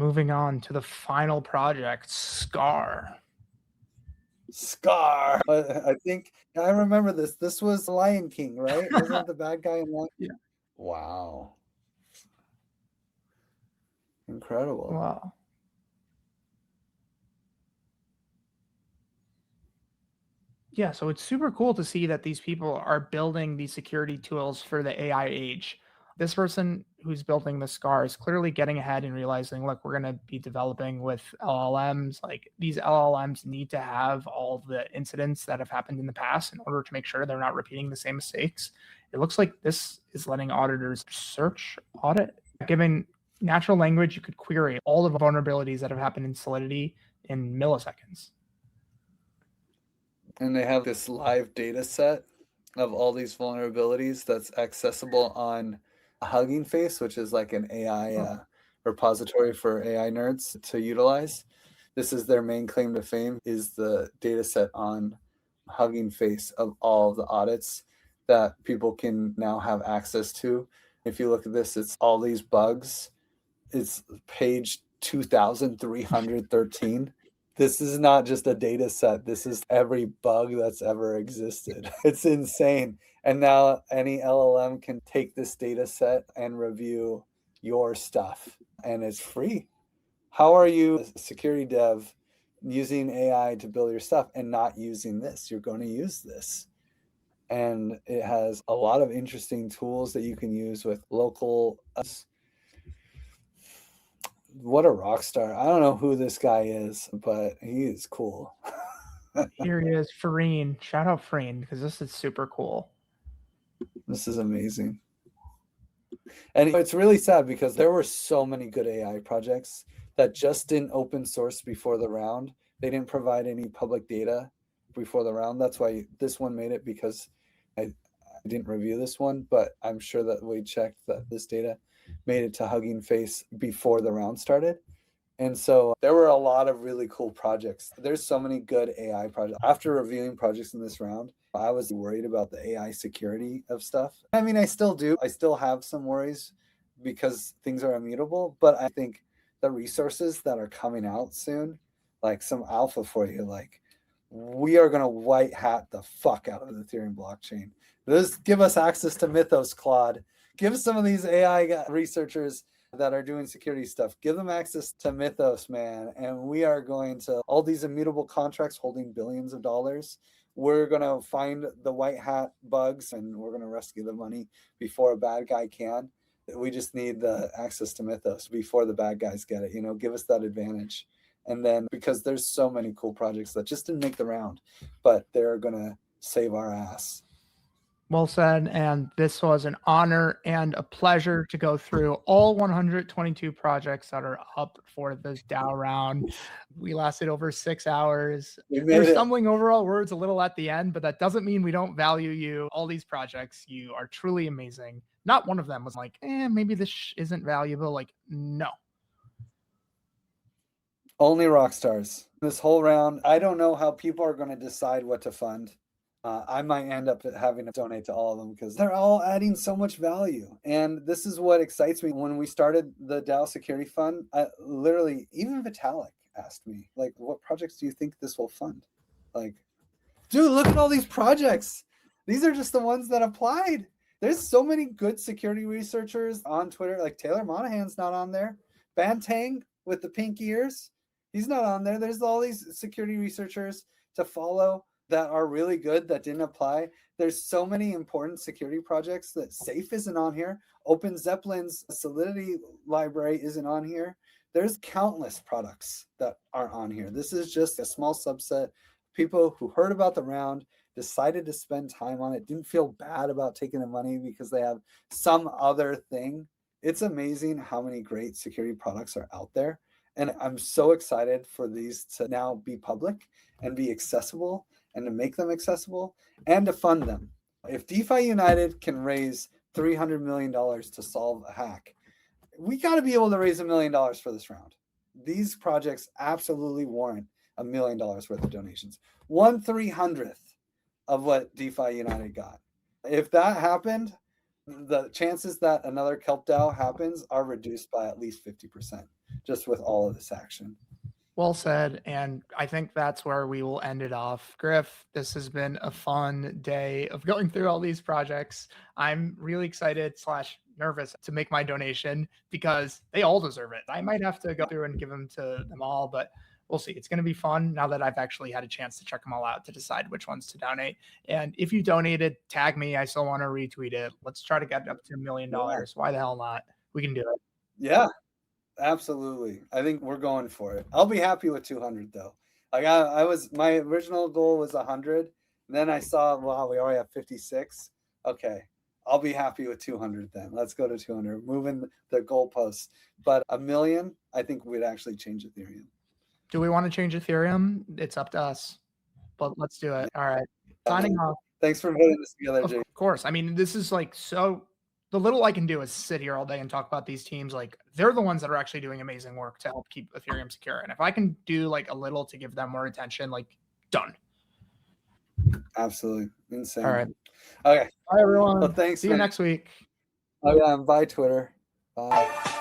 moving on to the final project, Scar. Scar. I think I remember this. This was Lion King, right? Wasn't it the bad guy in Lion Yeah. King? Wow. Incredible. Wow. Yeah, so it's super cool to see that these people are building these security tools for the AI age. This person who's building the Scar is clearly getting ahead and realizing, look, we're going to be developing with LLMs. Like these LLMs need to have all the incidents that have happened in the past in order to make sure they're not repeating the same mistakes. It looks like this is letting auditors search audit. Given natural language, you could query all the vulnerabilities that have happened in Solidity in milliseconds. And they have this live data set of all these vulnerabilities that's accessible on Hugging Face, which is like an AI repository for AI nerds to utilize. This is their main claim to fame, is the data set on Hugging Face of all of the audits that people can now have access to. If you look at this, it's all these bugs. It's page 2313. This is not just a data set. This is every bug that's ever existed. It's insane. And now any LLM can take this data set and review your stuff, and it's free. How are you, a security dev, using AI to build your stuff and not using this? You're going to use this. And it has a lot of interesting tools that you can use with local. What a rock star. I don't know who this guy is, but he is cool. Here he is, Farine. Shout out Farine because this is super cool. This is amazing. And it's really sad because there were so many good AI projects that just didn't open source before the round. They didn't provide any public data before the round. That's why this one made it, because I didn't review this one, but I'm sure that we checked that this data made it to Hugging Face before the round started. And so there were a lot of really cool projects. There's so many good AI projects. After reviewing projects in this round, I was worried about the AI security of stuff. I mean, I still do. I still have some worries because things are immutable, but I think the resources that are coming out soon, like some alpha for you, like we are going to white hat the fuck out of the Ethereum blockchain. Just give us access to Mythos, Claude. Give some of these AI researchers that are doing security stuff, give them access to Mythos, man. And we are going to, all these immutable contracts holding billions of dollars, we're going to find the white hat bugs and we're going to rescue the money before a bad guy can. We just need the access to Mythos before the bad guys get it. Give us that advantage. And then, because there's so many cool projects that just didn't make the round, but they're going to save our ass. Well said. And this was an honor and a pleasure to go through all 122 projects that are up for this DAO round. We lasted over 6 hours. We're stumbling over all words a little at the end, but that doesn't mean we don't value you. All these projects, you are truly amazing. Not one of them was like, maybe this isn't valuable. Like, no. Only rock stars. This whole round, I don't know how people are going to decide what to fund. I might end up having to donate to all of them because they're all adding so much value. And this is what excites me. When we started the DAO Security Fund, literally, even Vitalik asked me, like, what projects do you think this will fund? Like, dude, look at all these projects. These are just the ones that applied. There's so many good security researchers on Twitter. Like Taylor Monahan's not on there. Bantang with the pink ears, he's not on there. There's all these security researchers to follow that are really good that didn't apply. There's so many important security projects that Safe isn't on here. Open Zeppelin's Solidity library isn't on here. There's countless products that aren't on here. This is just a small subset. People who heard about the round, decided to spend time on it, didn't feel bad about taking the money because they have some other thing. It's amazing how many great security products are out there. And I'm so excited for these to now be public and be accessible, and to make them accessible and to fund them. If DeFi United can raise $300 million to solve a hack, we got to be able to raise $1 million for this round. These projects absolutely warrant $1 million worth of donations. 1/300th of what DeFi United got. If that happened, the chances that another Kelp DAO happens are reduced by at least 50%. just with all of this action. Well said. And I think that's where we will end it off. Griff, this has been a fun day of going through all these projects. I'm really excited / nervous to make my donation because they all deserve it. I might have to go through and give them to them all, but we'll see. It's going to be fun now that I've actually had a chance to check them all out to decide which ones to donate. And if you donated, tag me. I still want to retweet it. Let's try to get up to $1 million. Why the hell not? We can do it. Yeah. Absolutely. I think we're going for it. I'll be happy with 200 though. Like my original goal was 100. Then I saw, wow, we already have 56. Okay. I'll be happy with 200 then. Let's go to 200. Moving the goalposts. But $1 million, I think we'd actually change Ethereum. Do we want to change Ethereum? It's up to us. But let's do it. All right. Signing off. Thanks for putting this together, Jake. Of course. I mean, this is like so the little I can do is sit here all day and talk about these teams. Like they're the ones that are actually doing amazing work to help keep Ethereum secure. And if I can do like a little to give them more attention, like done. Absolutely. Insane. All right. Okay. Bye everyone. Well, thanks. See you next week. Oh yeah. Bye Twitter. Bye.